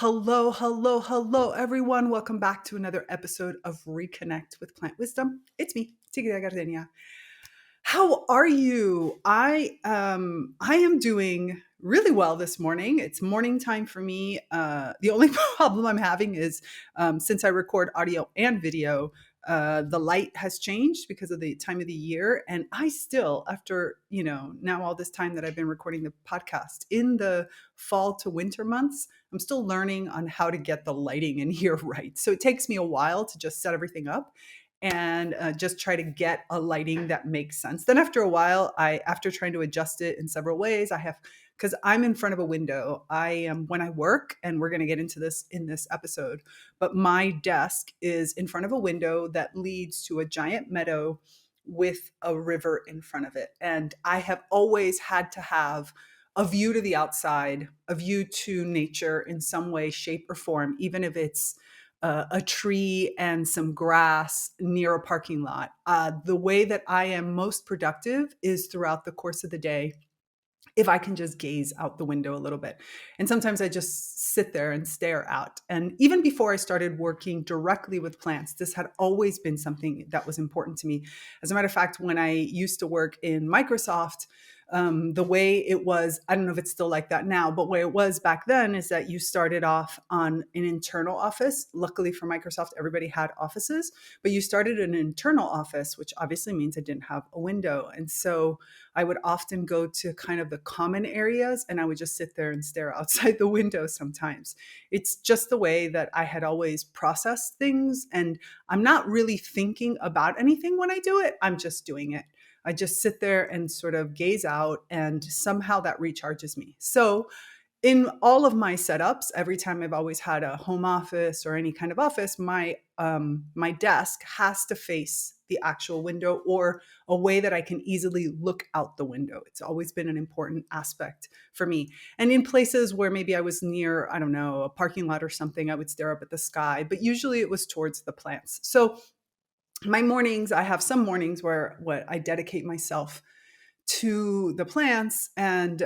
Hello, hello, hello, everyone. Welcome back to another episode of ReConnect with Plant Wisdom. It's me, Tigrilla. How are you? I am doing really well this morning. It's morning time for me. The only problem I'm having is since I record audio and video, the light has changed because of the time of the year, and I still, after now all this time that I've been recording the podcast in the fall to winter months, I'm still learning on how to get the lighting in here right. So it takes me a while to just set everything up and just try to get a lighting that makes sense. Then after a while, after trying to adjust it in several ways, because I'm in front of a window. I am when I work, and we're going to get into this in this episode, but my desk is in front of a window that leads to a giant meadow with a river in front of it. And I have always had to have a view to the outside, a view to nature in some way, shape, or form, even if it's a tree and some grass near a parking lot. The way that I am most productive is throughout the course of the day if I can just gaze out the window a little bit. And sometimes I just sit there and stare out. And even before I started working directly with plants, this had always been something that was important to me. As a matter of fact, when I used to work in Microsoft, the way it was, I don't know if it's still like that now, but way it was back then is that you started off on an internal office. Luckily for Microsoft, everybody had offices, but you started an internal office, which obviously means I didn't have a window. And so I would often go to kind of the common areas and I would just sit there and stare outside the window sometimes. It's just the way that I had always processed things. And I'm not really thinking about anything when I do it. I'm just doing it. I just sit there and sort of gaze out, and somehow that recharges me. So in all of my setups, every time I've always had a home office or any kind of office, my desk has to face the actual window or a way that I can easily look out the window. It's always been an important aspect for me. And in places where maybe I was near, I don't know, a parking lot or something, I would stare up at the sky, but usually it was towards the plants. So my mornings, I have some mornings where I dedicate myself to the plants. And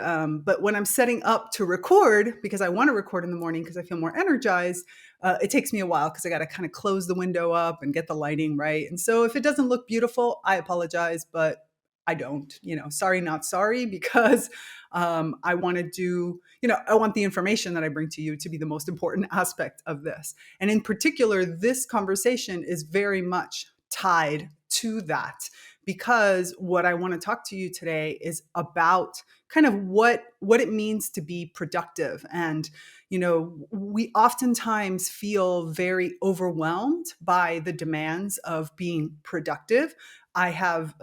but when I'm setting up to record, because I want to record in the morning because I feel more energized, it takes me a while because I got to kind of close the window up and get the lighting right. And so if it doesn't look beautiful, I apologize, but I don't, sorry, not sorry, because I want to do, I want the information that I bring to you to be the most important aspect of this. And in particular, this conversation is very much tied to that, because what I want to talk to you today is about kind of what it means to be productive. And, we oftentimes feel very overwhelmed by the demands of being productive. I have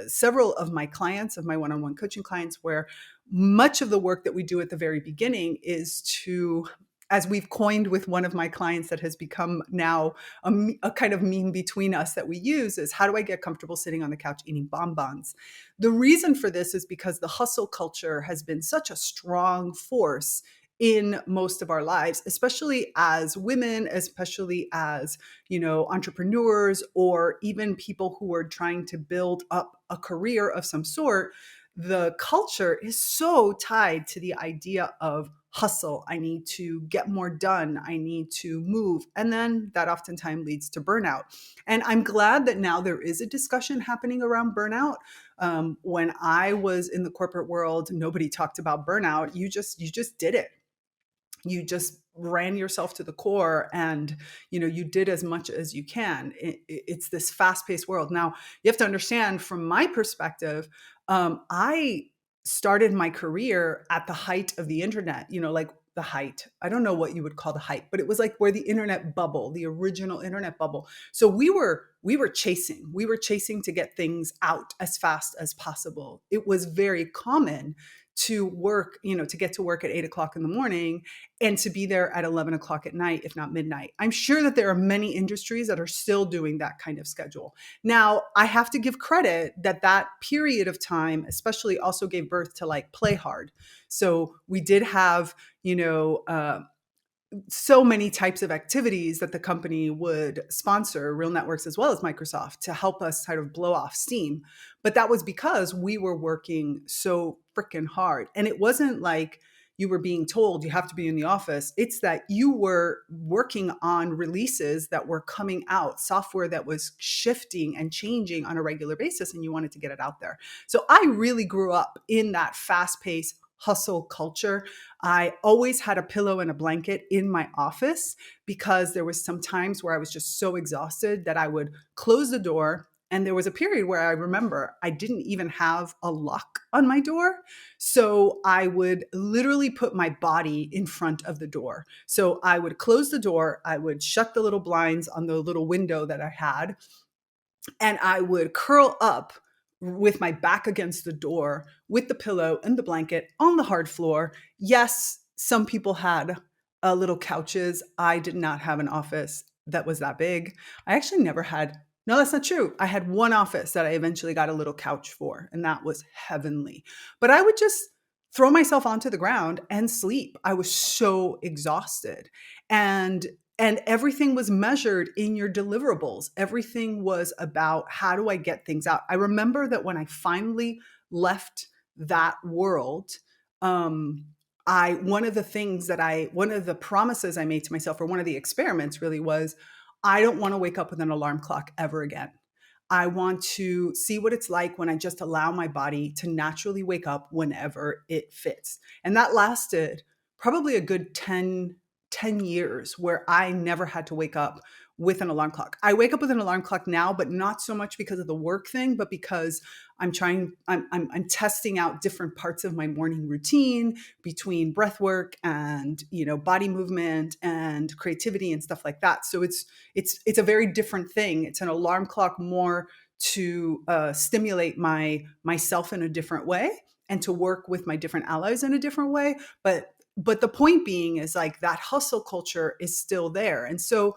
several of my clients, of my one-on-one coaching clients, where much of the work that we do at the very beginning is to, as we've coined with one of my clients that has become now a kind of meme between us that we use, is how do I get comfortable sitting on the couch eating bonbons? The reason for this is because the hustle culture has been such a strong force in most of our lives, especially as women, especially as, entrepreneurs, or even people who are trying to build up a career of some sort. The culture is so tied to the idea of hustle. I need to get more done. I need to move. And then that oftentimes leads to burnout. And I'm glad that now there is a discussion happening around burnout. When I was in the corporate world, nobody talked about burnout. You just did it. You just ran yourself to the core, and you did as much as you can. It's this fast-paced world. Now you have to understand, from my perspective, I started my career at the height of the internet, like the height. I don't know what you would call the height, but it was like where the internet bubble, the original internet bubble. So we were chasing to get things out as fast as possible. It was very common to work, to get to work at 8:00 in the morning and to be there at 11 o'clock at night, if not midnight. I'm sure that there are many industries that are still doing that kind of schedule. Now, I have to give credit that period of time, especially, also gave birth to like play hard. So we did have, so many types of activities that the company would sponsor, Real Networks as well as Microsoft, to help us kind of blow off steam. But that was because we were working so freaking hard. And it wasn't like you were being told you have to be in the office. It's that you were working on releases that were coming out, software that was shifting and changing on a regular basis, and you wanted to get it out there. So I really grew up in that fast-paced hustle culture. I always had a pillow and a blanket in my office because there was some times where I was just so exhausted that I would close the door. And there was a period where I remember I didn't even have a lock on my door. So I would literally put my body in front of the door. So I would close the door, I would shut the little blinds on the little window that I had, and I would curl up with my back against the door with the pillow and the blanket on the hard floor. Yes, some people had little couches. I did not have an office that was that big. I actually never had, no, that's not true. I had one office that I eventually got a little couch for, and that was heavenly. But I would just throw myself onto the ground and sleep. I was so exhausted. And everything was measured in your deliverables. Everything was about, how do I get things out? I remember that when I finally left that world, one of the promises I made to myself, or one of the experiments really was, I don't want to wake up with an alarm clock ever again. I want to see what it's like when I just allow my body to naturally wake up whenever it fits. And that lasted probably a good 10 years where I never had to wake up with an alarm clock. I wake up with an alarm clock now, but not so much because of the work thing, but because I'm testing out different parts of my morning routine between breath work and, body movement and creativity and stuff like that. So it's a very different thing. It's an alarm clock more to stimulate myself in a different way and to work with my different allies in a different way. But the point being is, like, that hustle culture is still there. And so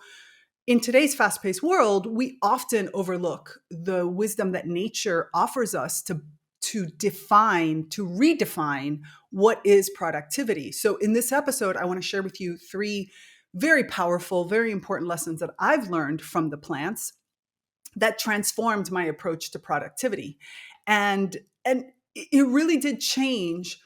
in today's fast-paced world, we often overlook the wisdom that nature offers us to redefine what is productivity. So in this episode, I want to share with you 3 very powerful, very important lessons that I've learned from the plants that transformed my approach to productivity. And it really did change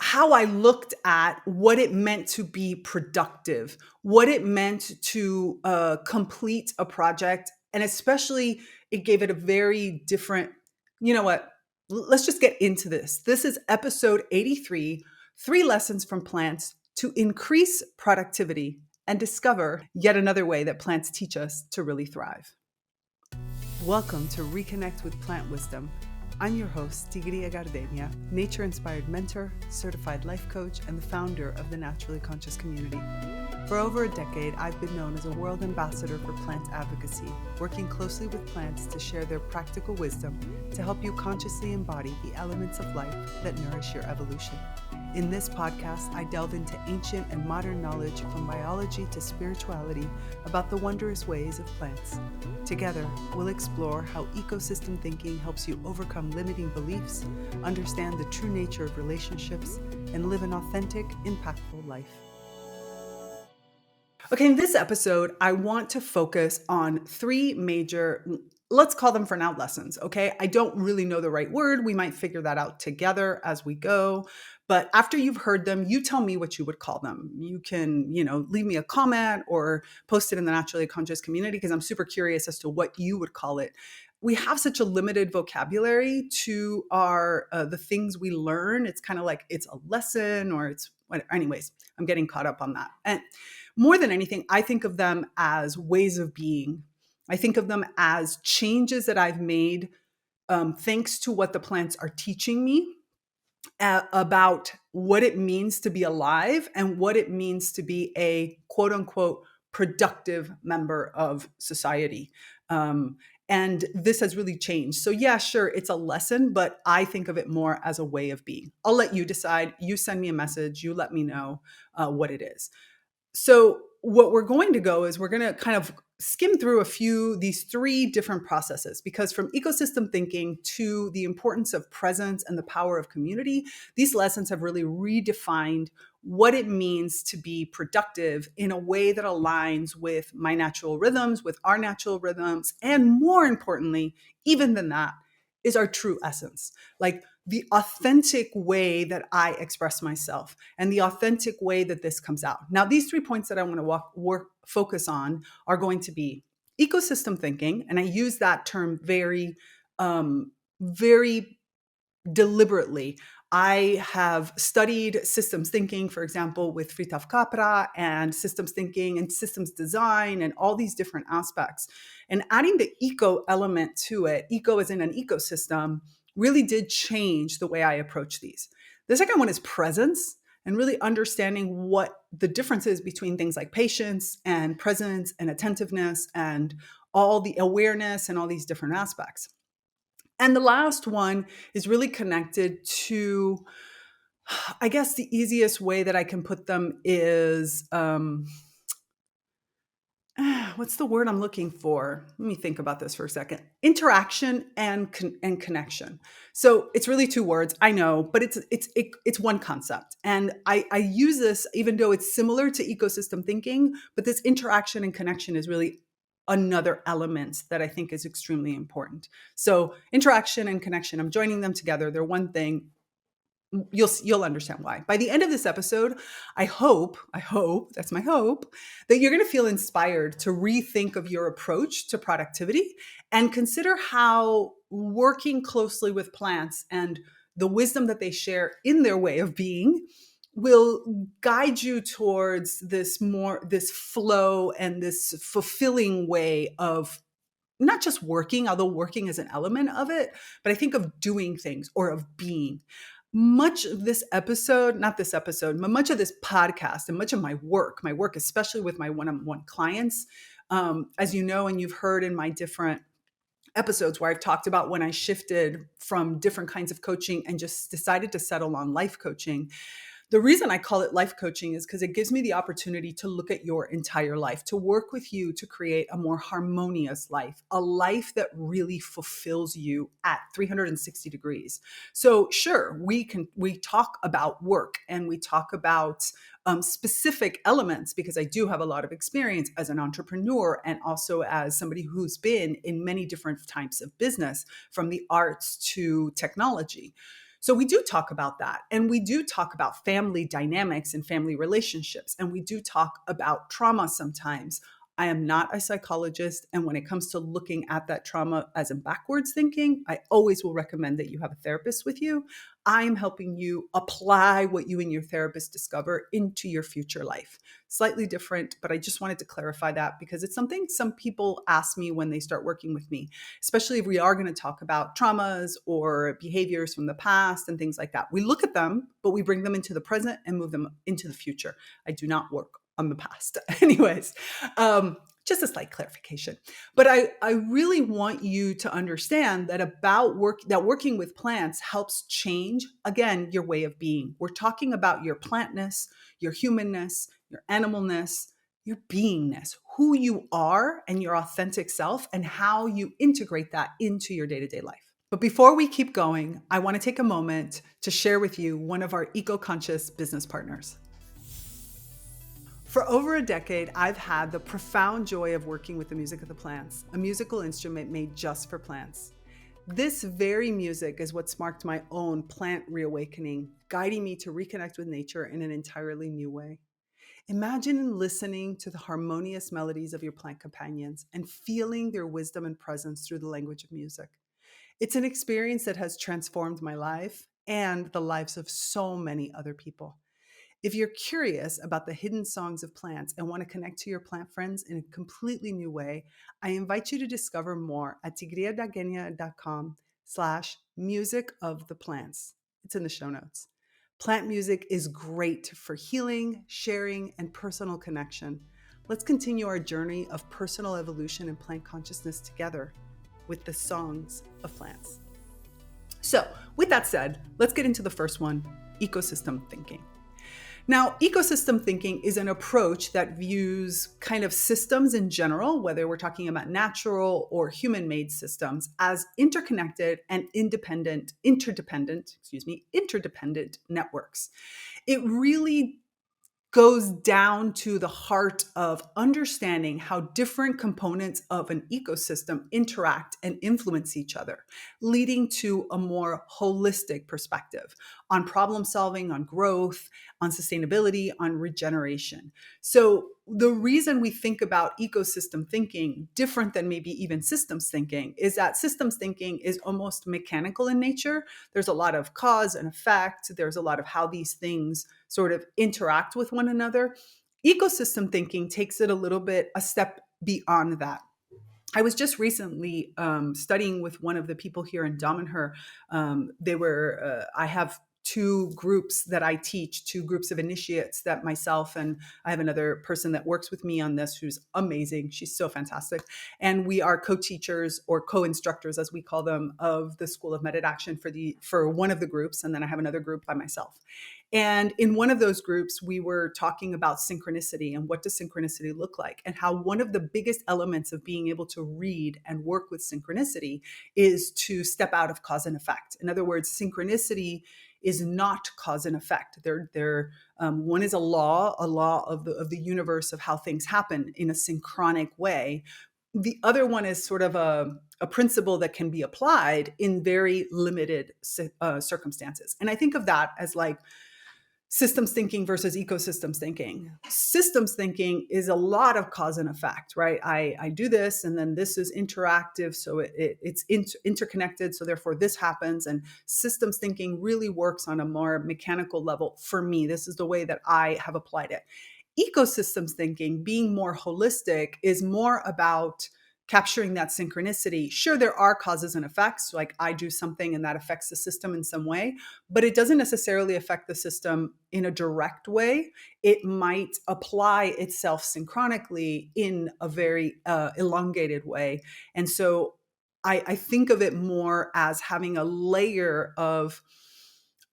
how I looked at what it meant to be productive, what it meant to complete a project. And especially, it gave it a very different, you know what, let's just get into this. This is episode 83, 3 Lessons from Plants to Increase Productivity and Discover Yet Another Way that Plants Teach Us to Really Thrive. Welcome to Reconnect with Plant Wisdom. I'm your host, Tigrilla, nature-inspired mentor, certified life coach, and the founder of the Naturally Conscious community. For over a decade, I've been known as a world ambassador for plant advocacy, working closely with plants to share their practical wisdom to help you consciously embody the elements of life that nourish your evolution. In this podcast, I delve into ancient and modern knowledge from biology to spirituality about the wondrous ways of plants. Together, we'll explore how ecosystem thinking helps you overcome limiting beliefs, understand the true nature of relationships, and live an authentic, impactful life. Okay, in this episode, I want to focus on 3 major, let's call them for now, lessons, okay? I don't really know the right word. We might figure that out together as we go. But after you've heard them, you tell me what you would call them. You can, leave me a comment or post it in the Naturally Conscious community, because I'm super curious as to what you would call it. We have such a limited vocabulary to the things we learn. It's kind of like it's a lesson, or anyways, I'm getting caught up on that. And more than anything, I think of them as ways of being. I think of them as changes that I've made thanks to what the plants are teaching me about what it means to be alive and what it means to be a quote unquote productive member of society. And this has really changed. So yeah, sure, it's a lesson, but I think of it more as a way of being. I'll let you decide. You send me a message. You let me know what it is. So what we're going to go is we're going to kind of skim through these 3 different processes, because from ecosystem thinking to the importance of presence and the power of community, these lessons have really redefined what it means to be productive in a way that aligns with my natural rhythms, with our natural rhythms, and more importantly, even than that, is our true essence, like the authentic way that I express myself and the authentic way that this comes out. Now, these 3 points that I want to focus on are going to be ecosystem thinking, and I use that term very deliberately. I have studied systems thinking, for example, with Fritav Capra, and systems thinking and systems design and all these different aspects. And adding the eco element to it, eco as in an ecosystem, really did change the way I approach these. The second one is presence, and really understanding what the difference is between things like patience and presence and attentiveness and all the awareness and all these different aspects. And the last one is really connected to, I guess the easiest way that I can put them is, what's the word I'm looking for? Let me think about this for a second. Interaction and connection. So it's really 2 words, I know, but it's one concept. And I use this even though it's similar to ecosystem thinking, but this interaction and connection is really another element that I think is extremely important. So interaction and connection, I'm joining them together. They're one thing. You'll understand why. By the end of this episode, I hope, that's my hope, that you're going to feel inspired to rethink of your approach to productivity and consider how working closely with plants and the wisdom that they share in their way of being will guide you towards this flow and this fulfilling way of not just working, although working is an element of it, but I think of doing things or of being. Much of this episode, not this episode, but much of this podcast and much of my work, especially with my one-on-one clients, as you know, and you've heard in my different episodes where I've talked about when I shifted from different kinds of coaching and just decided to settle on life coaching. The reason I call it life coaching is because it gives me the opportunity to look at your entire life, to work with you to create a more harmonious life, a life that really fulfills you at 360 degrees. So sure, we talk about work and we talk about specific elements, because I do have a lot of experience as an entrepreneur and also as somebody who's been in many different types of business, from the arts to technology. So we do talk about that. And we do talk about family dynamics and family relationships. And we do talk about trauma sometimes. I am not a psychologist. And when it comes to looking at that trauma as in backwards thinking, I always will recommend that you have a therapist with you. I am helping you apply what you and your therapist discover into your future life. Slightly different, but I just wanted to clarify that because it's something some people ask me when they start working with me, especially if we are going to talk about traumas or behaviors from the past and things like that. We look at them, but we bring them into the present and move them into the future. I do not work on the past. Anyways, just a slight clarification. But I really want you to understand that working with plants helps change, again, your way of being. We're talking about your plantness, your humanness, your animalness, your beingness, who you are and your authentic self, and how you integrate that into your day-to-day life. But before we keep going, I want to take a moment to share with you one of our eco-conscious business partners. For over a decade, I've had the profound joy of working with the music of the plants, a musical instrument made just for plants. This very music is what sparked my own plant reawakening, guiding me to reconnect with nature in an entirely new way. Imagine listening to the harmonious melodies of your plant companions and feeling their wisdom and presence through the language of music. It's an experience that has transformed my life and the lives of so many other people. If you're curious about the hidden songs of plants and want to connect to your plant friends in a completely new way, I invite you to discover more at tigrilladagenia.com/music of the plants. It's in the show notes. Plant music is great for healing, sharing, and personal connection. Let's continue our journey of personal evolution and plant consciousness together with the songs of plants. So, with that said, let's get into the first one, ecosystem thinking. Now, ecosystem thinking is an approach that views kind of systems in general, whether we're talking about natural or human-made systems, as interconnected and interdependent networks. It really goes down to the heart of understanding how different components of an ecosystem interact and influence each other, leading to a more holistic perspective on problem solving, on growth, on sustainability, on regeneration. So, the reason we think about ecosystem thinking different than maybe even systems thinking is that systems thinking is almost mechanical in nature. There's a lot of cause and effect, there's a lot of how these things sort of interact with one another. Ecosystem thinking takes it a little bit a step beyond that. I was just recently studying with one of the people here in Damanhur. I have two groups that I teach, two groups of initiates that myself and I have another person that works with me on this who's amazing. She's so fantastic. And we are co-teachers or co-instructors, as we call them, of the School of Method Action for one of the groups. And then I have another group by myself. And in one of those groups, we were talking about synchronicity and what does synchronicity look like, and how one of the biggest elements of being able to read and work with synchronicity is to step out of cause and effect. In other words, synchronicity is not cause and effect. One is a law of the universe of how things happen in a synchronic way. The other one is sort of a principle that can be applied in very limited circumstances. And I think of that as like systems thinking versus ecosystems thinking. Systems thinking is a lot of cause and effect, right? I do this and then this is interactive, so it's interconnected, so therefore this happens. And systems thinking really works on a more mechanical level for me. This is the way that I have applied it. Ecosystems thinking, being more holistic, is more about capturing that synchronicity. Sure, there are causes and effects, like I do something and that affects the system in some way, but it doesn't necessarily affect the system in a direct way. It might apply itself synchronically in a very elongated way. And so I think of it more as having a layer of,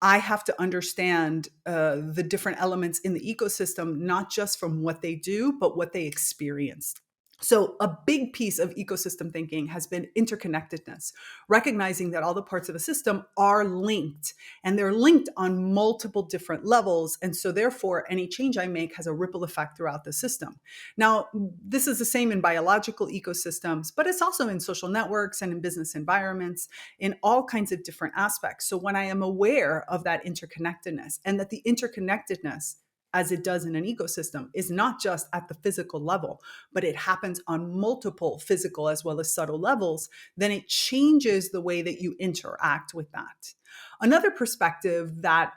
I have to understand the different elements in the ecosystem, not just from what they do, but what they experience. So a big piece of ecosystem thinking has been interconnectedness, recognizing that all the parts of a system are linked, and they're linked on multiple different levels. And so therefore, any change I make has a ripple effect throughout the system. Now, this is the same in biological ecosystems, but it's also in social networks and in business environments, in all kinds of different aspects. So when I am aware of that interconnectedness, and that the interconnectedness, as it does in an ecosystem, is not just at the physical level, but it happens on multiple physical as well as subtle levels, then it changes the way that you interact with that. Another perspective that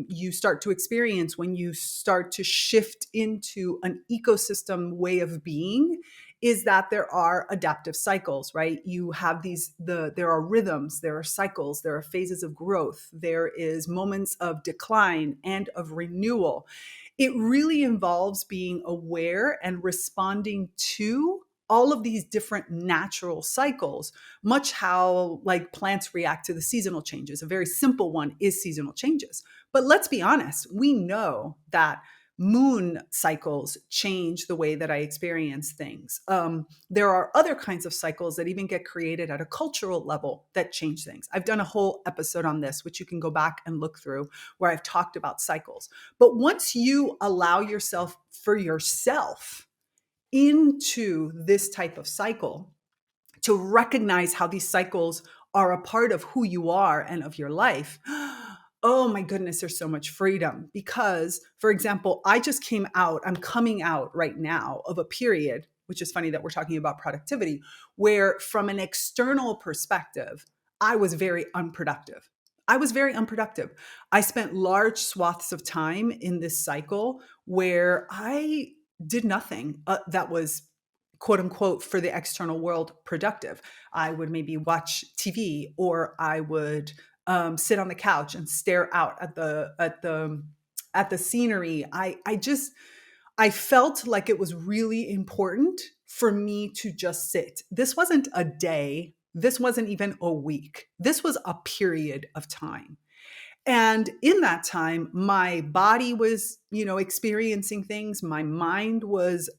you start to experience when you start to shift into an ecosystem way of being is that there are adaptive cycles, right? You have there are rhythms, there are cycles, there are phases of growth, there is moments of decline and of renewal. It really involves being aware and responding to all of these different natural cycles, much how like plants react to the seasonal changes. A very simple one is seasonal changes. But let's be honest, we know that moon cycles change the way that I experience things. There are other kinds of cycles that even get created at a cultural level that change things. I've done a whole episode on this, which you can go back and look through, where I've talked about cycles. But once you allow yourself for yourself into this type of cycle, to recognize how these cycles are a part of who you are and of your life, oh my goodness, there's so much freedom. Because, for example, I'm coming out right now of a period, which is funny that we're talking about productivity, where from an external perspective, I was very unproductive. I spent large swaths of time in this cycle where I did nothing that was quote unquote for the external world productive. I would maybe watch TV, or I would sit on the couch and stare out at the scenery. I felt like it was really important for me to just sit. This wasn't a day. This wasn't even a week. This was a period of time. And in that time, my body was, experiencing things. My mind was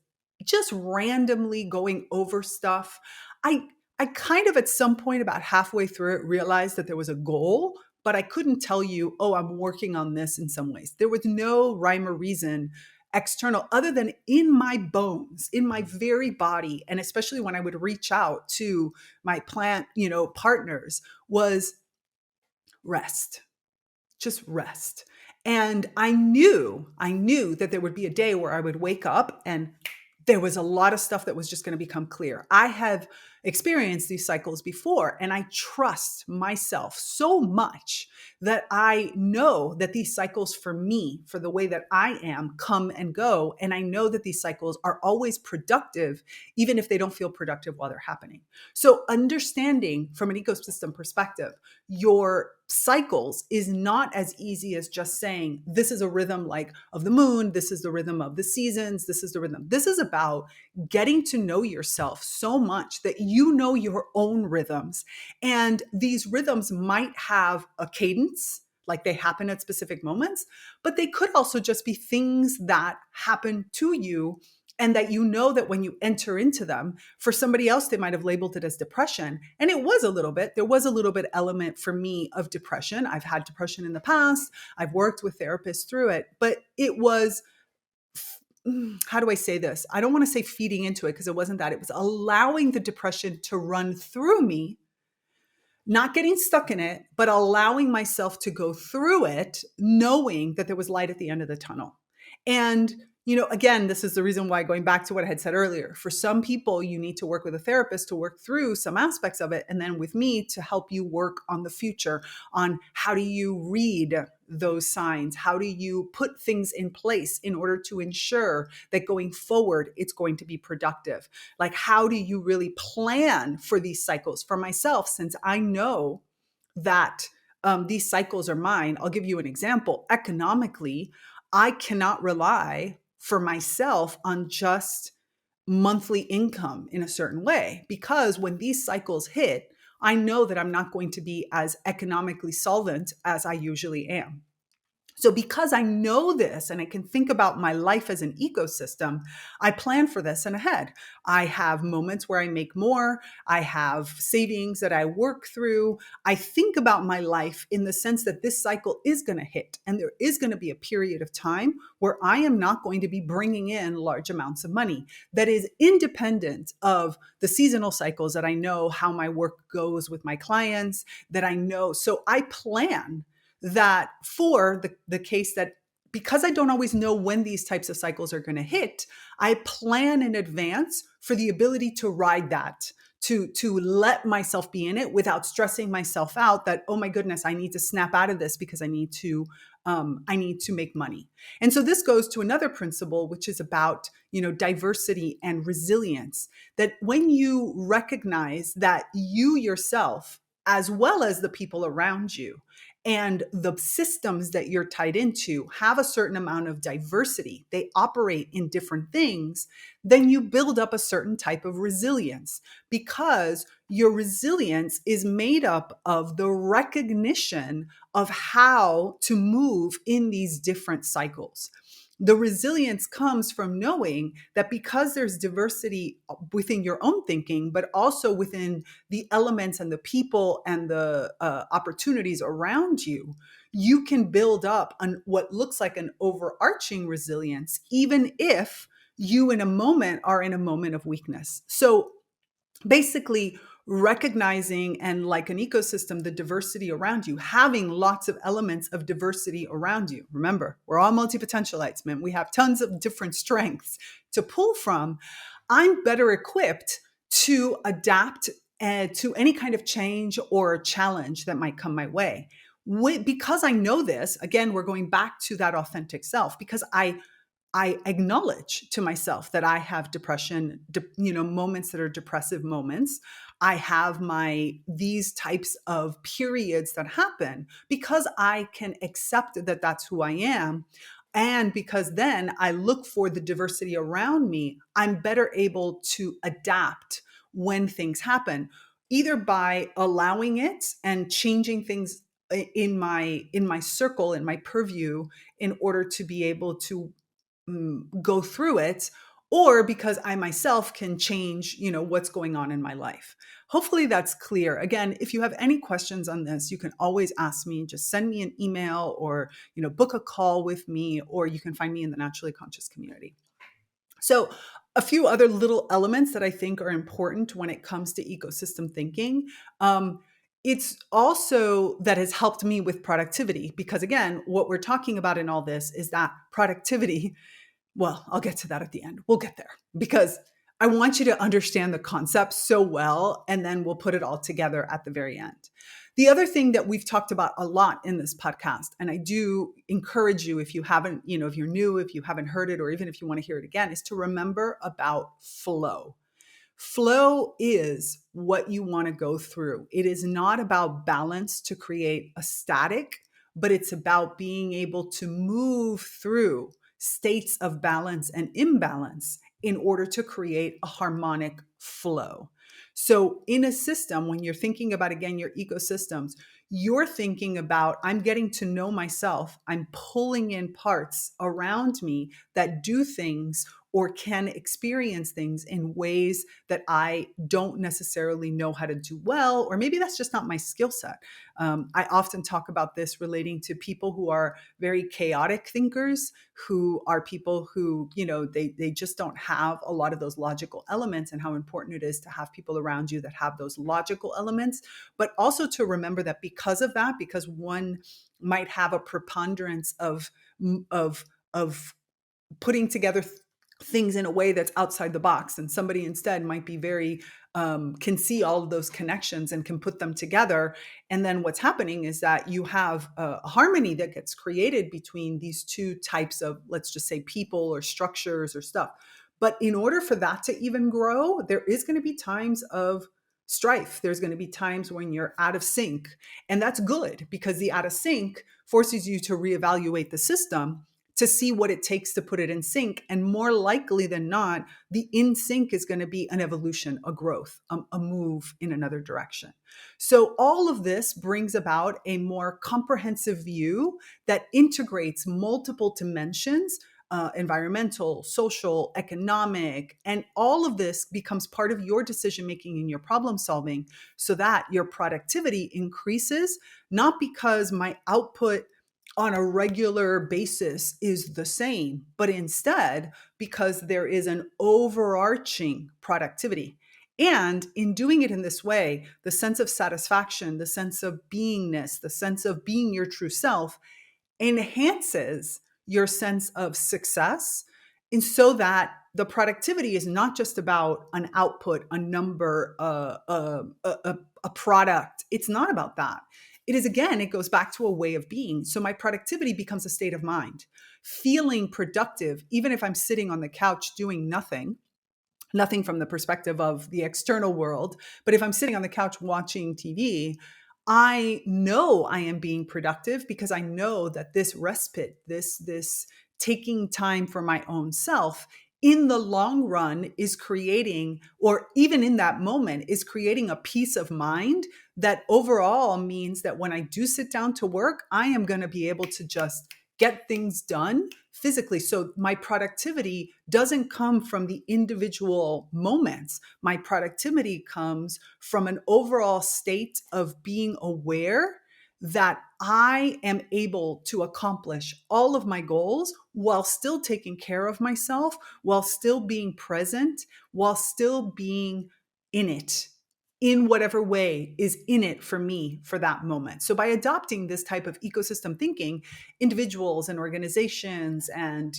just randomly going over stuff. I kind of at some point about halfway through it realized that there was a goal, but I couldn't tell you, oh, I'm working on this in some ways. There was no rhyme or reason external other than in my bones, in my very body. And especially when I would reach out to my plant, partners, was rest, just rest. And I knew that there would be a day where I would wake up and there was a lot of stuff that was just going to become clear. I have experienced these cycles before, and I trust myself so much that I know that these cycles for me, for the way that I am, come and go. And I know that these cycles are always productive, even if they don't feel productive while they're happening. So understanding from an ecosystem perspective, your cycles is not as easy as just saying, this is a rhythm like of the moon, this is the rhythm of the seasons, this is the rhythm. This is about getting to know yourself so much that you know your own rhythms. And these rhythms might have a cadence, like they happen at specific moments, but they could also just be things that happen to you, and that you know that when you enter into them, for somebody else, they might have labeled it as depression. And it was a little bit, there was a little bit element for me of depression. I've had depression in the past. I've worked with therapists through it, but it was, how do I say this? I don't want to say feeding into it, because it wasn't that. It was allowing the depression to run through me, not getting stuck in it, but allowing myself to go through it, knowing that there was light at the end of the tunnel. And again, this is the reason why, going back to what I had said earlier, for some people, you need to work with a therapist to work through some aspects of it. And then with me to help you work on the future, on how do you read those signs? How do you put things in place in order to ensure that going forward, it's going to be productive? Like, how do you really plan for these cycles? For myself, since I know that these cycles are mine, I'll give you an example. Economically, I cannot rely for myself on just monthly income in a certain way, because when these cycles hit, I know that I'm not going to be as economically solvent as I usually am. So because I know this and I can think about my life as an ecosystem, I plan for this and ahead. I have moments where I make more. I have savings that I work through. I think about my life in the sense that this cycle is going to hit, and there is going to be a period of time where I am not going to be bringing in large amounts of money. That is independent of the seasonal cycles that I know how my work goes with my clients, that I know. So I plan that for the case that, because I don't always know when these types of cycles are going to hit, I plan in advance for the ability to ride that, to let myself be in it without stressing myself out that, oh my goodness, I need to snap out of this because I need to make money. And so this goes to another principle, which is about, diversity and resilience, that when you recognize that you yourself, as well as the people around you, and the systems that you're tied into have a certain amount of diversity, they operate in different things, then you build up a certain type of resilience, because your resilience is made up of the recognition of how to move in these different cycles. The resilience comes from knowing that because there's diversity within your own thinking, but also within the elements and the people and the opportunities around you, you can build up what looks like an overarching resilience, even if you are in a moment of weakness. So basically, recognizing, and like an ecosystem, the diversity around you, having lots of elements of diversity around you. Remember, we're all multi-potentialites, man. We have tons of different strengths to pull from. I'm better equipped to adapt to any kind of change or challenge that might come my way. Because I know this, again, we're going back to that authentic self, because I acknowledge to myself that I have depression, moments that are depressive moments. I have these types of periods that happen, because I can accept that that's who I am. And because then I look for the diversity around me, I'm better able to adapt when things happen, either by allowing it and changing things in my circle, in my purview, in order to be able to go through it, or because I myself can change, what's going on in my life. Hopefully that's clear. Again, if you have any questions on this, you can always ask me. Just send me an email or, book a call with me, or you can find me in the Naturally Conscious community. So a few other little elements that I think are important when it comes to ecosystem thinking. It's also that has helped me with productivity, because again, what we're talking about in all this is that productivity, well, I'll get to that at the end. We'll get there because I want you to understand the concept so well, and then we'll put it all together at the very end. The other thing that we've talked about a lot in this podcast, and I do encourage you, if you haven't, if you're new, if you haven't heard it, or even if you want to hear it again, is to remember about flow. Flow is what you want to go through. It is not about balance to create a static, but it's about being able to move through states of balance and imbalance in order to create a harmonic flow. So in a system, when you're thinking about, again, your ecosystems, you're thinking about, I'm getting to know myself. I'm pulling in parts around me that do things or can experience things in ways that I don't necessarily know how to do well, or maybe that's just not my skill set. I often talk about this relating to people who are very chaotic thinkers, who are people who, they just don't have a lot of those logical elements, and how important it is to have people around you that have those logical elements, but also to remember that because of that, because one might have a preponderance of putting together things in a way that's outside the box, and somebody instead might be very can see all of those connections and can put them together. And then what's happening is that you have a harmony that gets created between these two types of, let's just say, people or structures or stuff. But in order for that to even grow, there is going to be times of strife. There's going to be times when you're out of sync, and that's good, because the out of sync forces you to reevaluate the system to see what it takes to put it in sync. And more likely than not, the in sync is going to be an evolution, a growth, a move in another direction. So all of this brings about a more comprehensive view that integrates multiple dimensions, environmental, social, economic, and all of this becomes part of your decision making and your problem solving, so that your productivity increases, not because my output on a regular basis is the same, but instead because there is an overarching productivity. And in doing it in this way, the sense of satisfaction, the sense of beingness, the sense of being your true self enhances your sense of success. And so that the productivity is not just about an output, a number, a product. It's not about that. It is, again, it goes back to a way of being. So my productivity becomes a state of mind, feeling productive, even if I'm sitting on the couch doing nothing from the perspective of the external world. But if I'm sitting on the couch watching TV, I know I am being productive, because I know that this respite, this taking time for my own self, in the long run is creating, or even in that moment is creating, a peace of mind that overall means that when I do sit down to work, I am going to be able to just get things done physically. So my productivity doesn't come from the individual moments. My productivity comes from an overall state of being aware that I am able to accomplish all of my goals while still taking care of myself, while still being present, while still being in it, in whatever way is in it for me for that moment. So by adopting this type of ecosystem thinking, individuals and organizations and,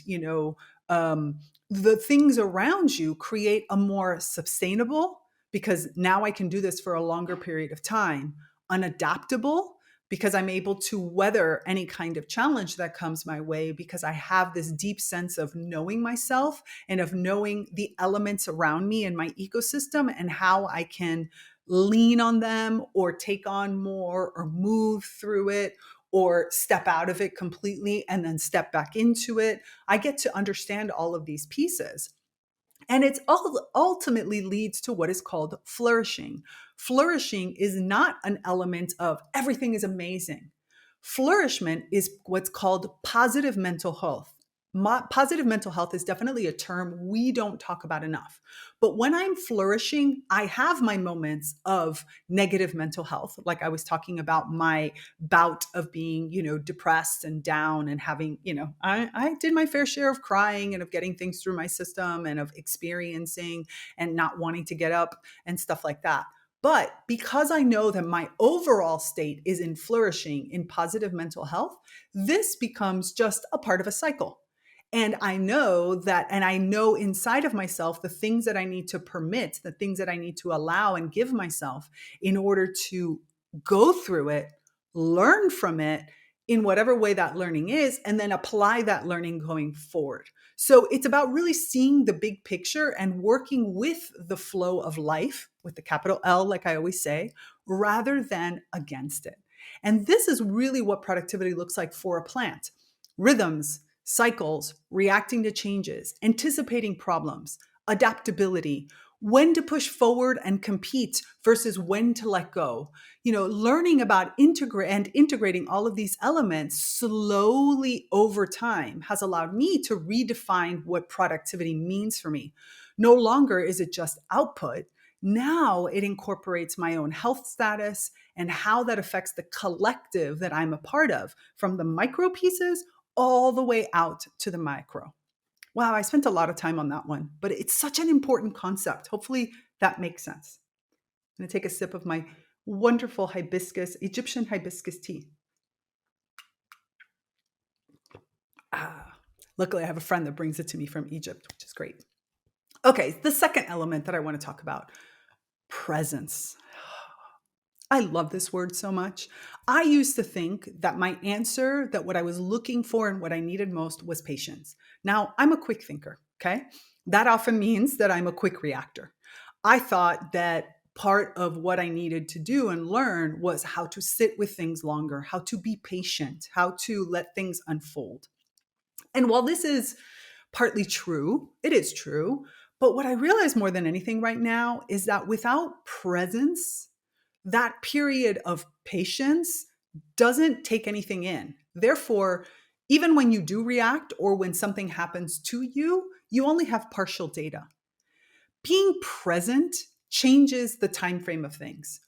the things around you create a more sustainable, because now I can do this for a longer period of time, unadaptable, because I'm able to weather any kind of challenge that comes my way, because I have this deep sense of knowing myself and of knowing the elements around me in my ecosystem and how I can lean on them or take on more or move through it or step out of it completely and then step back into it. I get to understand all of these pieces. And it ultimately leads to what is called flourishing. Flourishing is not an element of everything is amazing. Flourishment is what's called positive mental health. Positive mental health is definitely a term we don't talk about enough. But when I'm flourishing, I have my moments of negative mental health. Like I was talking about my bout of being, depressed and down and having, I did my fair share of crying and of getting things through my system and of experiencing and not wanting to get up and stuff like that. But because I know that my overall state is in flourishing, in positive mental health, this becomes just a part of a cycle. And I know that, and I know inside of myself the things that I need to permit, the things that I need to allow and give myself in order to go through it, learn from it in whatever way that learning is, and then apply that learning going forward. So it's about really seeing the big picture and working with the flow of life, with the capital L, like I always say, rather than against it. And this is really what productivity looks like for a plant. Rhythms, cycles, reacting to changes, anticipating problems, adaptability, when to push forward and compete versus when to let go. Learning about integrating all of these elements slowly over time has allowed me to redefine what productivity means for me. No longer is it just output. Now it incorporates my own health status and how that affects the collective that I'm a part of, from the micro pieces all the way out to the micro. Wow, I spent a lot of time on that one, but it's such an important concept. Hopefully that makes sense. I'm going to take a sip of my wonderful Egyptian hibiscus tea. Luckily, I have a friend that brings it to me from Egypt, which is great. Okay, the second element that I want to talk about, presence. I love this word so much. I used to think that my answer, that what I was looking for and what I needed most was patience. Now, I'm a quick thinker, okay? That often means that I'm a quick reactor. I thought that part of what I needed to do and learn was how to sit with things longer, how to be patient, how to let things unfold. And while this is partly true, it is true. But what I realize more than anything right now is that without presence, that period of patience doesn't take anything in. Therefore, even when you do react or when something happens to you, you only have partial data. Being present changes the time frame of things.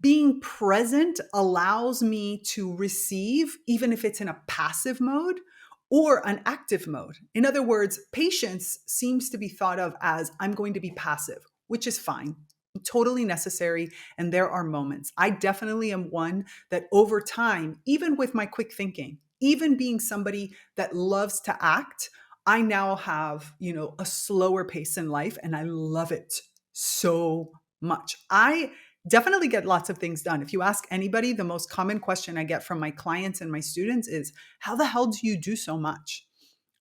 Being present allows me to receive, even if it's in a passive mode or an active mode. In other words, patience seems to be thought of as I'm going to be passive, which is fine, totally necessary. And there are moments. I definitely am one that over time, even with my quick thinking, even being somebody that loves to act, I now have, a slower pace in life, and I love it so much. I definitely get lots of things done. If you ask anybody, the most common question I get from my clients and my students is, how the hell do you do so much?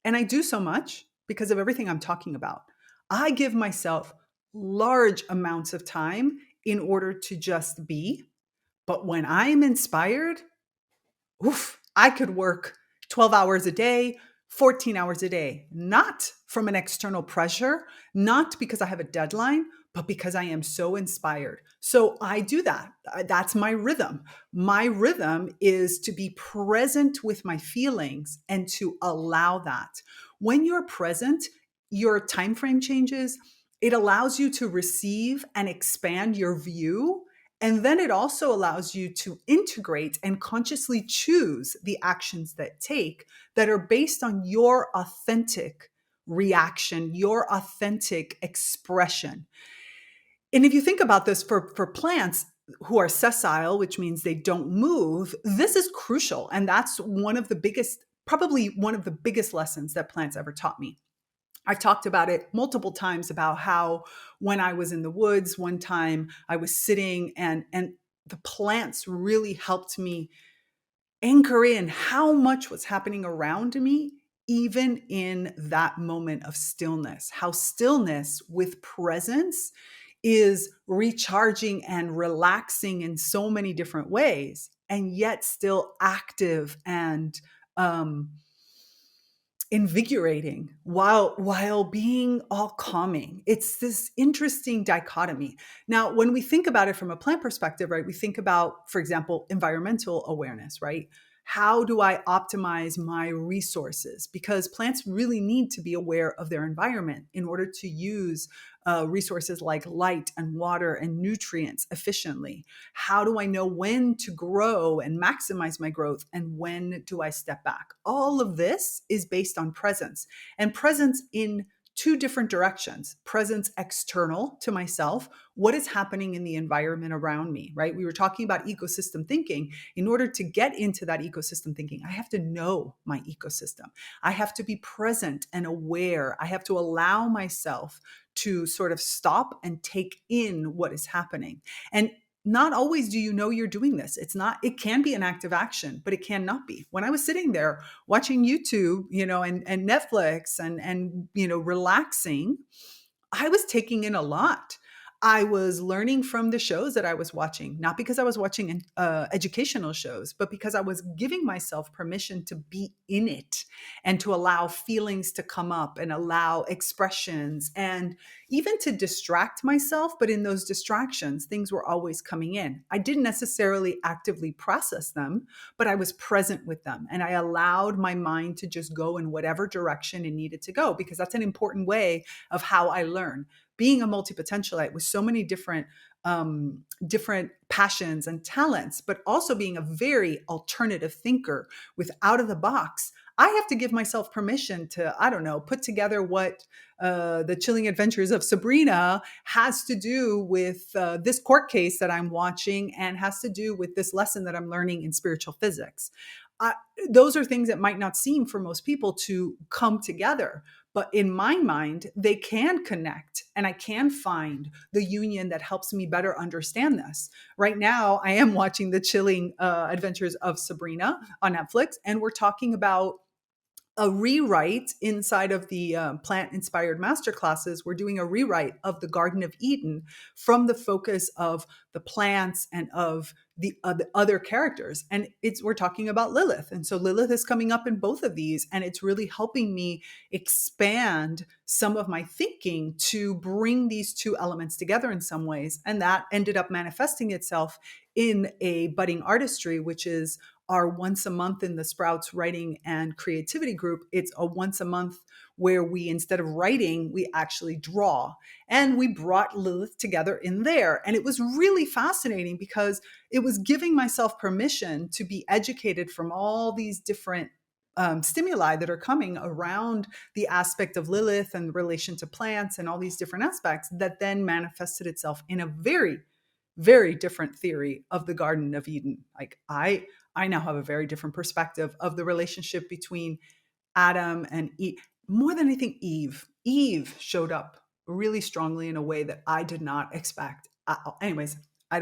And I do so much because of everything I'm talking about. I give myself large amounts of time in order to just be. But when I'm inspired, I could work 12 hours a day, 14 hours a day, not from an external pressure, not because I have a deadline, but because I am so inspired. So I do that. That's my rhythm. My rhythm is to be present with my feelings and to allow that. When you're present, your time frame changes. It allows you to receive and expand your view. And then it also allows you to integrate and consciously choose the actions that are based on your authentic reaction, your authentic expression. And if you think about this for plants who are sessile, which means they don't move, this is crucial. And that's probably one of the biggest lessons that plants ever taught me. I've talked about it multiple times about how when I was in the woods, one time I was sitting and the plants really helped me anchor in how much was happening around me, even in that moment of stillness, how stillness with presence is recharging and relaxing in so many different ways, and yet still active and invigorating while being all calming. It's this interesting dichotomy. Now, when we think about it from a plant perspective, right, we think about, for example, environmental awareness, right? How do I optimize my resources? Because plants really need to be aware of their environment in order to use resources like light and water and nutrients efficiently. How do I know when to grow and maximize my growth, and when do I step back? All of this is based on presence, and presence in two different directions. Presence external to myself, what is happening in the environment around me, right? We were talking about ecosystem thinking. In order to get into that ecosystem thinking, I have to know my ecosystem. I have to be present and aware. I have to allow myself to sort of stop and take in what is happening. And not always do you know you're doing this. It can be an active action, but it cannot be. When I was sitting there watching YouTube, and Netflix and relaxing, I was taking in a lot. I was learning from the shows that I was watching, not because I was watching educational shows, but because I was giving myself permission to be in it and to allow feelings to come up and allow expressions and even to distract myself. But in those distractions, things were always coming in. I didn't necessarily actively process them, but I was present with them. And I allowed my mind to just go in whatever direction it needed to go, because that's an important way of how I learn. Being a multi-potentialite with so many different passions and talents, but also being a very alternative thinker with out of the box, I have to give myself permission to, I don't know, put together what the Chilling Adventures of Sabrina has to do with this court case that I'm watching, and has to do with this lesson that I'm learning in spiritual physics. Those are things that might not seem for most people to come together. But in my mind, they can connect, and I can find the union that helps me better understand this. Right now, I am watching The Chilling Adventures of Sabrina on Netflix, and we're talking about a rewrite inside of the plant-inspired masterclasses. We're doing a rewrite of the Garden of Eden from the focus of the plants and of the other characters. And we're talking about Lilith. And so Lilith is coming up in both of these, and it's really helping me expand some of my thinking to bring these two elements together in some ways. And that ended up manifesting itself in a budding artistry, which is our once a month in the Sprouts Writing and Creativity group. It's a once a month where we, instead of writing, we actually draw. And we brought Lilith together in there. And it was really fascinating because it was giving myself permission to be educated from all these different stimuli that are coming around the aspect of Lilith and the relation to plants and all these different aspects that then manifested itself in a very, very different theory of the Garden of Eden. Like I now have a very different perspective of the relationship between Adam and Eve. More than anything, Eve. Eve showed up really strongly in a way that I did not expect. Anyways, I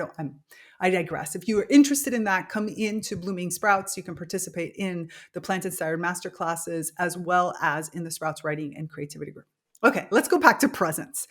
digress. If you are interested in that, come into Blooming Sprouts. You can participate in the Plant-Inspired Masterclasses as well as in the Sprouts Writing and Creativity group. Okay, let's go back to presence.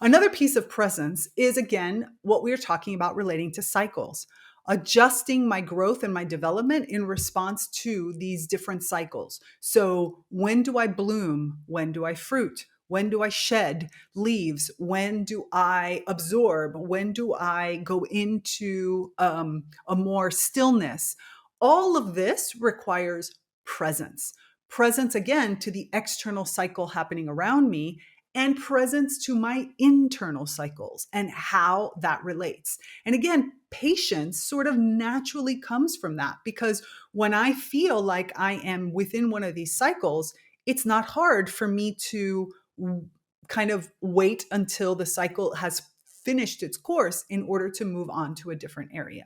Another piece of presence is, again, what we're talking about relating to cycles. Adjusting my growth and my development in response to these different cycles. So when do I bloom? When do I fruit? When do I shed leaves? When do I absorb? When do I go into a more stillness? All of this requires presence. Presence, again, to the external cycle happening around me, and presence to my internal cycles and how that relates. And again, patience sort of naturally comes from that, because when I feel like I am within one of these cycles, it's not hard for me to kind of wait until the cycle has finished its course in order to move on to a different area.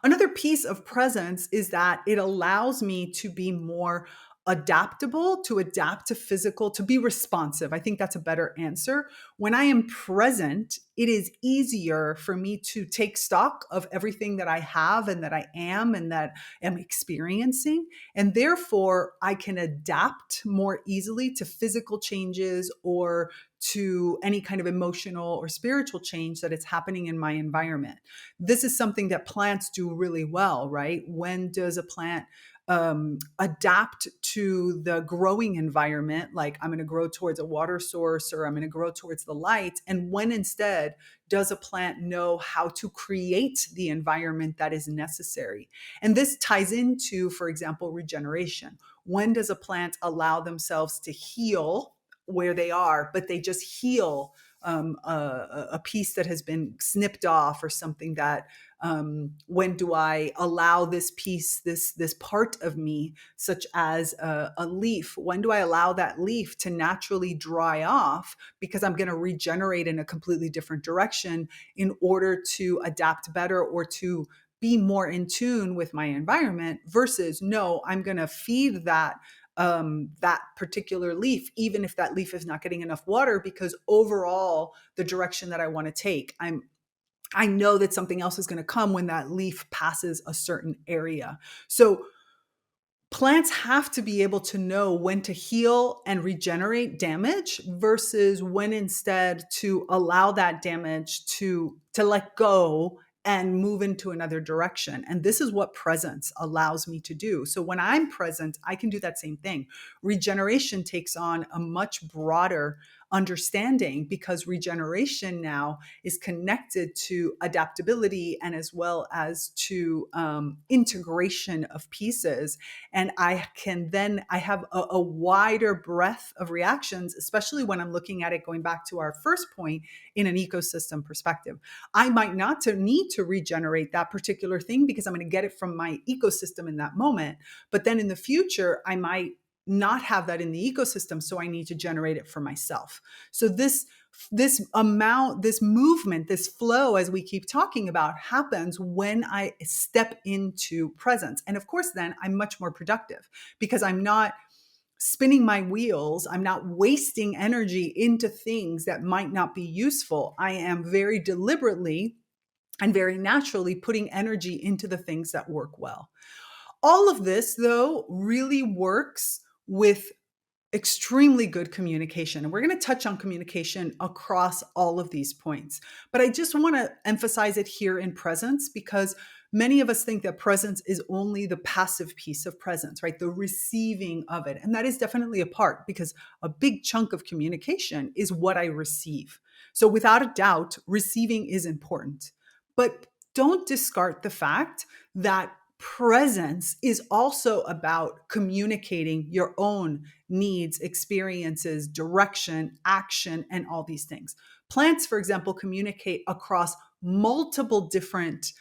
Another piece of presence is that it allows me to be more adaptable, to adapt to physical, to be responsive. I think that's a better answer. When I am present, it is easier for me to take stock of everything that I have and that I am and that am experiencing. And therefore, I can adapt more easily to physical changes or to any kind of emotional or spiritual change that is happening in my environment. This is something that plants do really well, right? When does a plant adapt to the growing environment, like I'm going to grow towards a water source or I'm going to grow towards the light, and when instead does a plant know how to create the environment that is necessary? And this ties into, for example, regeneration. When does a plant allow themselves to heal where they are, but they just heal a piece that has been snipped off or something that when do I allow this piece, this part of me, such as a leaf, when do I allow that leaf to naturally dry off because I'm going to regenerate in a completely different direction in order to adapt better or to be more in tune with my environment, versus no, I'm going to feed that particular leaf, even if that leaf is not getting enough water, because overall the direction that I want to take, I know that something else is going to come when that leaf passes a certain area. So plants have to be able to know when to heal and regenerate damage versus when instead to allow that damage to let go and move into another direction. And this is what presence allows me to do. So when I'm present, I can do that same thing. Regeneration takes on a much broader understanding because regeneration now is connected to adaptability and as well as to integration of pieces. And I have a wider breadth of reactions, especially when I'm looking at it, going back to our first point, in an ecosystem perspective. I might not need to regenerate that particular thing because I'm going to get it from my ecosystem in that moment. But then in the future, I might not have that in the ecosystem, so I need to generate it for myself. So this movement, this flow, as we keep talking about, happens when I step into presence. And of course, then I'm much more productive because I'm not spinning my wheels. I'm not wasting energy into things that might not be useful. I am very deliberately and very naturally putting energy into the things that work well. All of this, though, really works with extremely good communication. And we're going to touch on communication across all of these points. But I just want to emphasize it here in presence because many of us think that presence is only the passive piece of presence, right? The receiving of it. And that is definitely a part because a big chunk of communication is what I receive. So without a doubt, receiving is important. But don't discard the fact that presence is also about communicating your own needs, experiences, direction, action, and all these things. Plants, for example, communicate across multiple different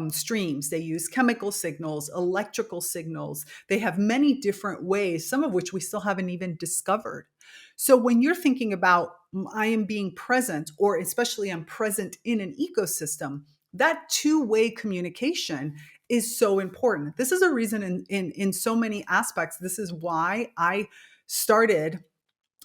streams. They use chemical signals, electrical signals. They have many different ways, some of which we still haven't even discovered. So when you're thinking about I am being present, or especially I'm present in an ecosystem, that two-way communication is so important. This is a reason in so many aspects. This is why I started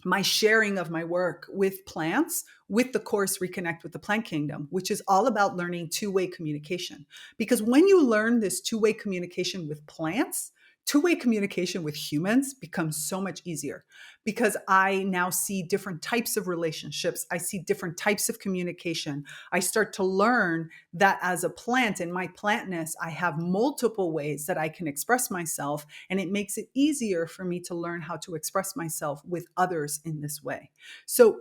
my sharing of my work with plants with the course Reconnect with the Plant Kingdom, which is all about learning two-way communication. Because when you learn this two-way communication with plants, two-way communication with humans becomes so much easier because I now see different types of relationships. I see different types of communication. I start to learn that as a plant, in my plantness, I have multiple ways that I can express myself, and it makes it easier for me to learn how to express myself with others in this way. So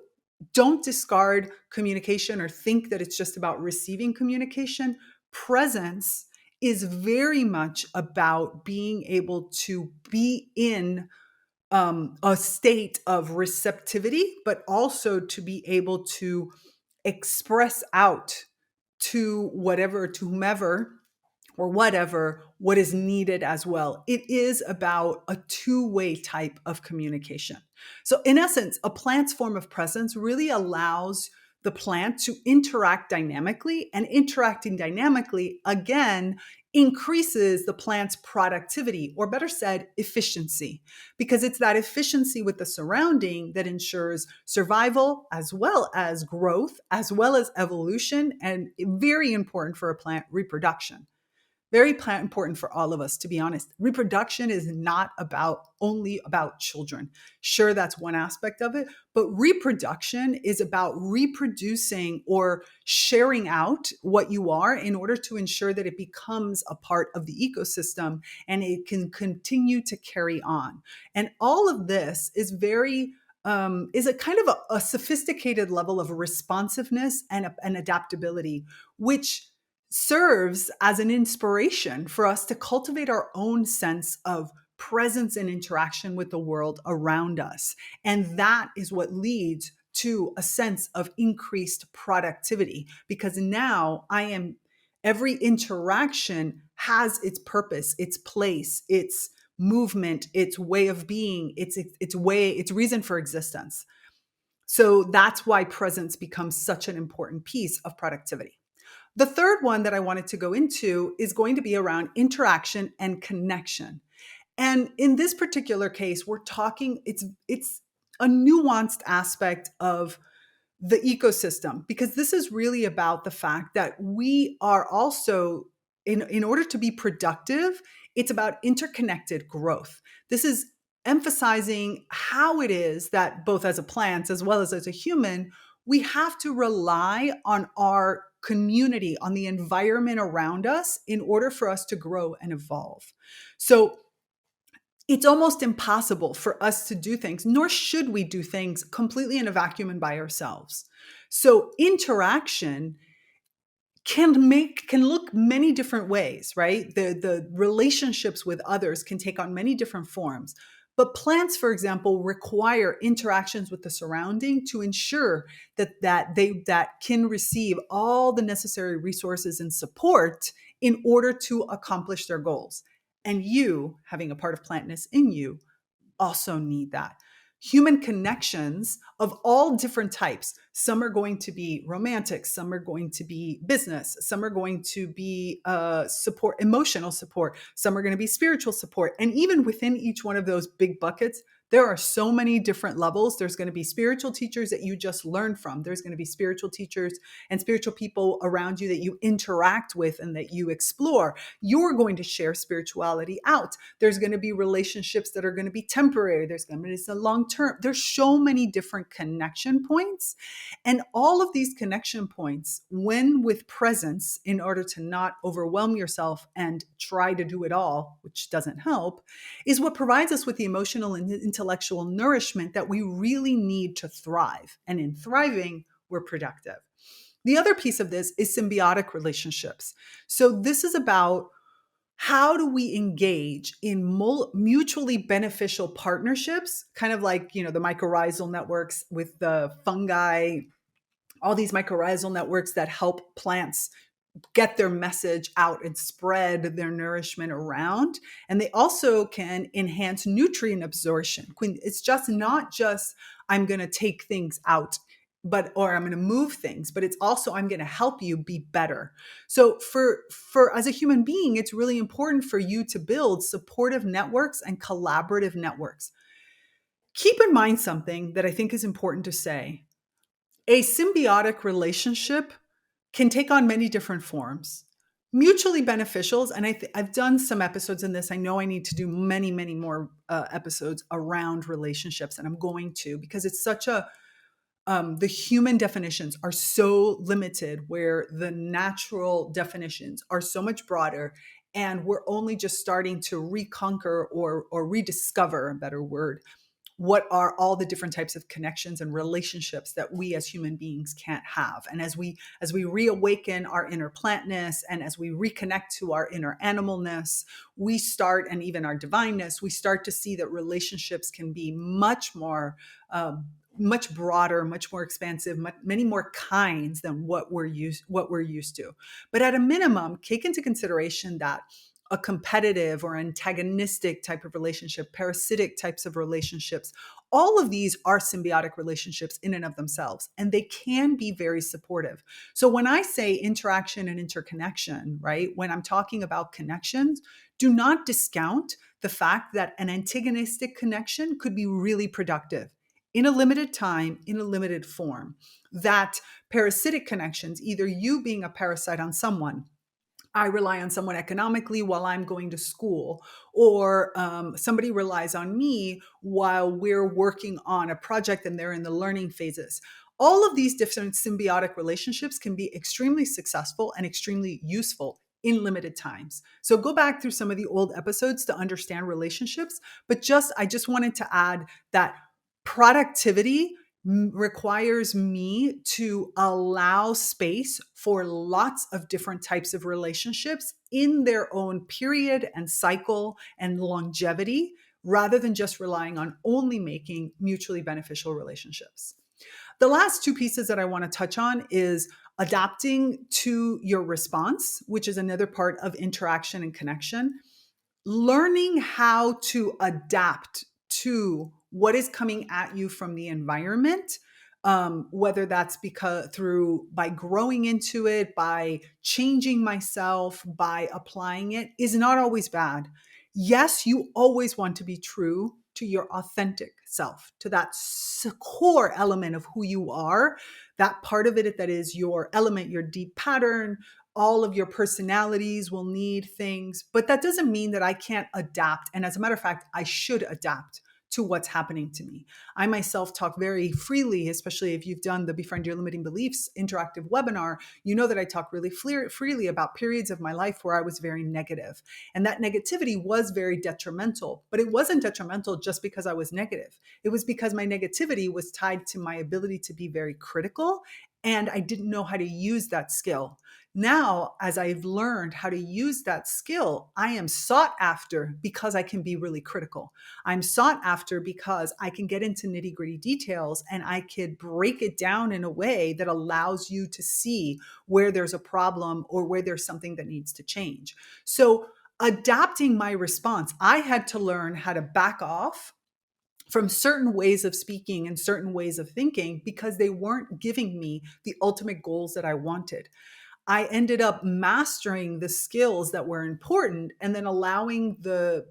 don't discard communication or think that it's just about receiving communication. Presence is very much about being able to be in a state of receptivity, but also to be able to express out to whatever, to whomever, or whatever, what is needed as well. It is about a two-way type of communication. So in essence, a plant's form of presence really allows the plant to interact dynamically, and interacting dynamically, again, increases the plant's productivity, or better said, efficiency, because it's that efficiency with the surrounding that ensures survival as well as growth, as well as evolution, and very important for a plant, reproduction. very important for all of us, to be honest. Reproduction is not only about children. Sure, that's one aspect of it, but reproduction is about reproducing or sharing out what you are in order to ensure that it becomes a part of the ecosystem and it can continue to carry on. And all of this is is a kind of a sophisticated level of responsiveness and adaptability, which serves as an inspiration for us to cultivate our own sense of presence and interaction with the world around us. And that is what leads to a sense of increased productivity, because now every interaction has its purpose, its place, its movement, its way of being, its reason for existence. So that's why presence becomes such an important piece of productivity. The third one that I wanted to go into is going to be around interaction and connection. And in this particular case, we're talking, it's a nuanced aspect of the ecosystem, because this is really about the fact that we are also, in order to be productive, it's about interconnected growth. This is emphasizing how it is that both as a plant as well as a human, we have to rely on our community, on the environment around us in order for us to grow and evolve. So it's almost impossible for us to do things, nor should we do things completely in a vacuum and by ourselves. So interaction can look many different ways, right? The relationships with others can take on many different forms. But plants, for example, require interactions with the surrounding to ensure that can receive all the necessary resources and support in order to accomplish their goals. And you, having a part of plantness in you, also need that. Human connections of all different types. Some are going to be romantic, some are going to be business, some are going to be support, emotional support, some are going to be spiritual support. And even within each one of those big buckets, there are so many different levels. There's going to be spiritual teachers that you just learn from. There's going to be spiritual teachers and spiritual people around you that you interact with and that you explore. You're going to share spirituality out. There's going to be relationships that are going to be temporary. There's going to be some long term. There's so many different connection points. And all of these connection points, when with presence, in order to not overwhelm yourself and try to do it all, which doesn't help, is what provides us with the emotional and intellectual nourishment that we really need to thrive. And in thriving, we're productive. The other piece of this is symbiotic relationships. So this is about how do we engage in mutually beneficial partnerships, kind of like, the mycorrhizal networks with the fungi, all these mycorrhizal networks that help plants get their message out and spread their nourishment around. And they also can enhance nutrient absorption. It's just not just I'm going to take things out, or I'm going to move things, but it's also I'm going to help you be better. So for as a human being, it's really important for you to build supportive networks and collaborative networks. Keep in mind something that I think is important to say. A symbiotic relationship can take on many different forms. Mutually beneficials, and I've done some episodes in this. I know I need to do many, many more episodes around relationships, and I'm going to, because it's such the human definitions are so limited, where the natural definitions are so much broader, and we're only just starting to reconquer or rediscover, a better word, what are all the different types of connections and relationships that we as human beings can't have. And as we reawaken our inner plantness, and as we reconnect to our inner animalness, we start, and even our divineness, we start to see that relationships can be much more much broader, much more expansive, many more kinds than what we're used to. But at a minimum, take into consideration that a competitive or antagonistic type of relationship, parasitic types of relationships, all of these are symbiotic relationships in and of themselves, and they can be very supportive. So when I say interaction and interconnection, right, when I'm talking about connections, do not discount the fact that an antagonistic connection could be really productive in a limited time, in a limited form. That parasitic connections, either you being a parasite on someone, I rely on someone economically while I'm going to school, or somebody relies on me while we're working on a project and they're in the learning phases. All of these different symbiotic relationships can be extremely successful and extremely useful in limited times. So go back through some of the old episodes to understand relationships, but I just wanted to add that productivity requires me to allow space for lots of different types of relationships in their own period and cycle and longevity, rather than just relying on only making mutually beneficial relationships. The last two pieces that I want to touch on is adapting to your response, which is another part of interaction and connection. Learning how to adapt to what is coming at you from the environment, whether that's by growing into it, by changing myself, by applying it, is not always bad. Yes, you always want to be true to your authentic self, to that core element of who you are, that part of it that is your element, your deep pattern. All of your personalities will need things, but that doesn't mean that I can't adapt. And as a matter of fact, I should adapt to what's happening to me. I myself talk very freely, especially if you've done the Befriend Your Limiting Beliefs interactive webinar. You know that I talk really freely about periods of my life where I was very negative. And that negativity was very detrimental, but it wasn't detrimental just because I was negative. It was because my negativity was tied to my ability to be very critical, and I didn't know how to use that skill. Now, as I've learned how to use that skill, I am sought after because I can be really critical. I'm sought after because I can get into nitty-gritty details and I could break it down in a way that allows you to see where there's a problem or where there's something that needs to change. So, adapting my response, I had to learn how to back off from certain ways of speaking and certain ways of thinking because they weren't giving me the ultimate goals that I wanted. I ended up mastering the skills that were important and then allowing the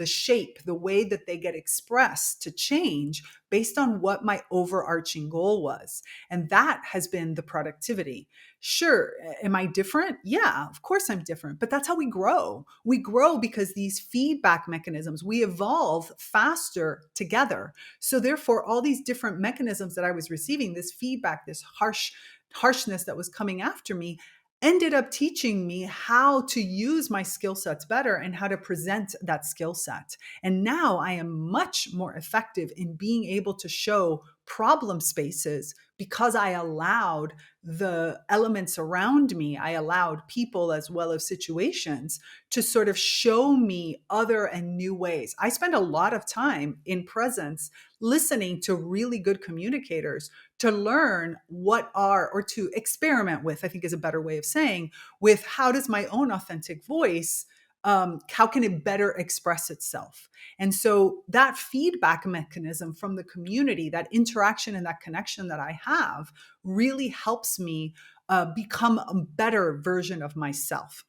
shape, the way that they get expressed to change based on what my overarching goal was. And that has been the productivity. Sure, am I different? Yeah, of course I'm different, but that's how we grow. We grow because these feedback mechanisms, we evolve faster together. So therefore, all these different mechanisms that I was receiving, this feedback, this harshness that was coming after me, ended up teaching me how to use my skill sets better and how to present that skill set. And now I am much more effective in being able to show problem spaces because I allowed the elements around me, I allowed people as well as situations to sort of show me other and new ways. I spend a lot of time in presence listening to really good communicators to learn or to experiment with, I think is a better way of saying, with how does my own authentic voice, how can it better express itself? And so that feedback mechanism from the community, that interaction and that connection that I have really helps me become a better version of myself.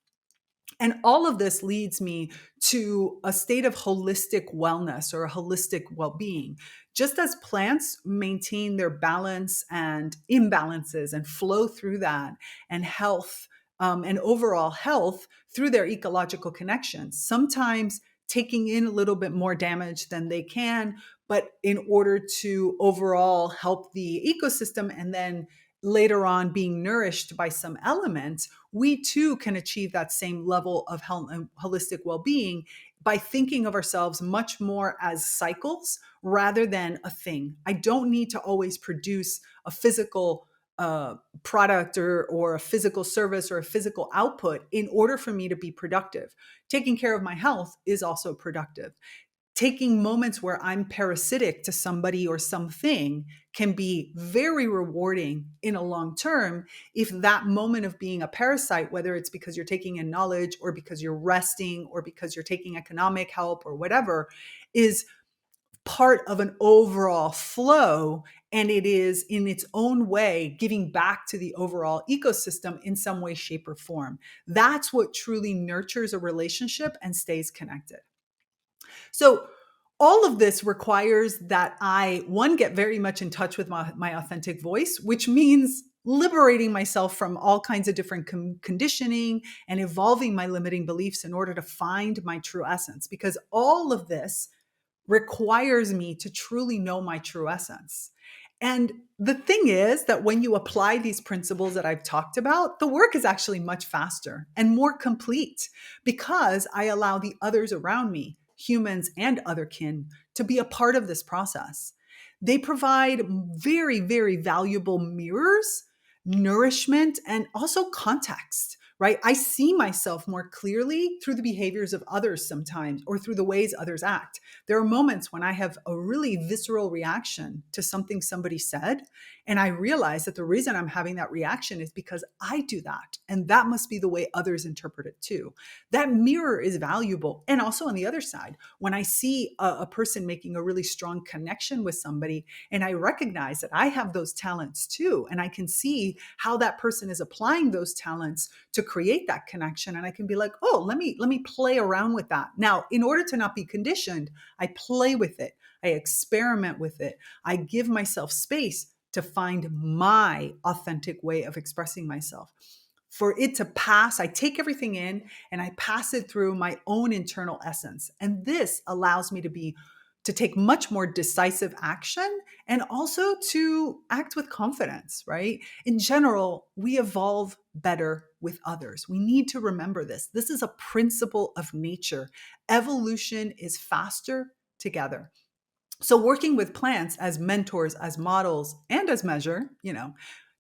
And all of this leads me to a state of holistic wellness or a holistic well-being. Just as plants maintain their balance and imbalances and flow through that, and health and overall health through their ecological connections, sometimes taking in a little bit more damage than they can, but in order to overall help the ecosystem and then later on being nourished by some elements, we too can achieve that same level of health and holistic well-being by thinking of ourselves much more as cycles rather than a thing. I don't need to always produce a physical product or a physical service or a physical output in order for me to be productive. Taking care of my health is also productive. Taking moments where I'm parasitic to somebody or something can be very rewarding in a long term if that moment of being a parasite, whether it's because you're taking in knowledge or because you're resting or because you're taking economic help or whatever, is part of an overall flow, and it is in its own way giving back to the overall ecosystem in some way, shape, or form. That's what truly nurtures a relationship and stays connected. So all of this requires that I, one, get very much in touch with my authentic voice, which means liberating myself from all kinds of different conditioning and evolving my limiting beliefs in order to find my true essence. Because all of this requires me to truly know my true essence. And the thing is that when you apply these principles that I've talked about, the work is actually much faster and more complete because I allow the others around me, humans and other kin, to be a part of this process. They provide very, very valuable mirrors, nourishment, and also context. Right? I see myself more clearly through the behaviors of others sometimes, or through the ways others act. There are moments when I have a really visceral reaction to something somebody said, and I realize that the reason I'm having that reaction is because I do that. And that must be the way others interpret it too. That mirror is valuable. And also on the other side, when I see a person making a really strong connection with somebody, and I recognize that I have those talents too, and I can see how that person is applying those talents to create that connection, and I can be like, oh, let me play around with that. Now, in order to not be conditioned, I play with it. I experiment with it. I give myself space to find my authentic way of expressing myself. For it to pass, I take everything in and I pass it through my own internal essence. And this allows me to take much more decisive action and also to act with confidence, right? In general, we evolve better with others. We need to remember this. This is a principle of nature. Evolution is faster together. So working with plants as mentors, as models, and as measure,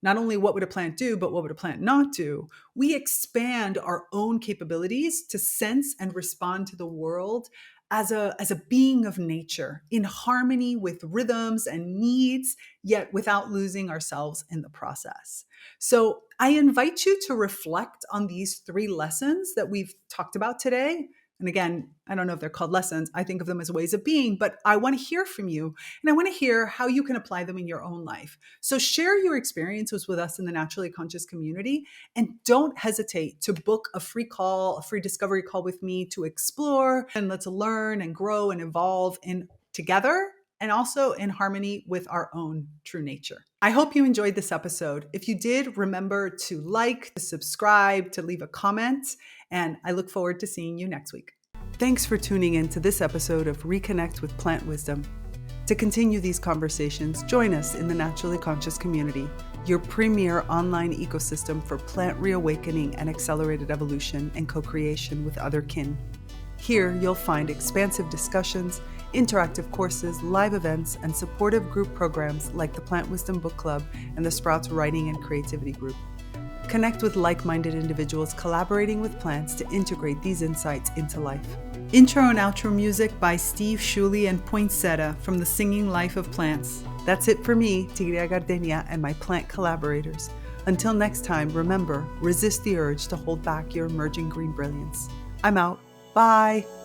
not only what would a plant do, but what would a plant not do, we expand our own capabilities to sense and respond to the world as a being of nature in harmony with rhythms and needs, yet without losing ourselves in the process. So I invite you to reflect on these 3 lessons that we've talked about today. And again, I don't know if they're called lessons. I think of them as ways of being, but I want to hear from you. And I want to hear how you can apply them in your own life. So share your experiences with us in the Naturally Conscious community. And don't hesitate to book a free call, a free discovery call with me to explore. And let's learn and grow and evolve together, and also in harmony with our own true nature. I hope you enjoyed this episode. If you did, remember to like, to subscribe, to leave a comment, and I look forward to seeing you next week. Thanks for tuning in to this episode of Reconnect with Plant Wisdom. To continue these conversations, join us in the Naturally Conscious community, your premier online ecosystem for plant reawakening and accelerated evolution and co-creation with other kin. Here, you'll find expansive discussions, interactive courses, live events, and supportive group programs like the Plant Wisdom Book Club and the Sprouts Writing and Creativity Group. Connect with like-minded individuals collaborating with plants to integrate these insights into life. Intro and outro music by Steve Shuley and Poinsettia from The Singing Life of Plants. That's it for me, Tigrilla Gardenia, and my plant collaborators. Until next time, remember, resist the urge to hold back your emerging green brilliance. I'm out. Bye.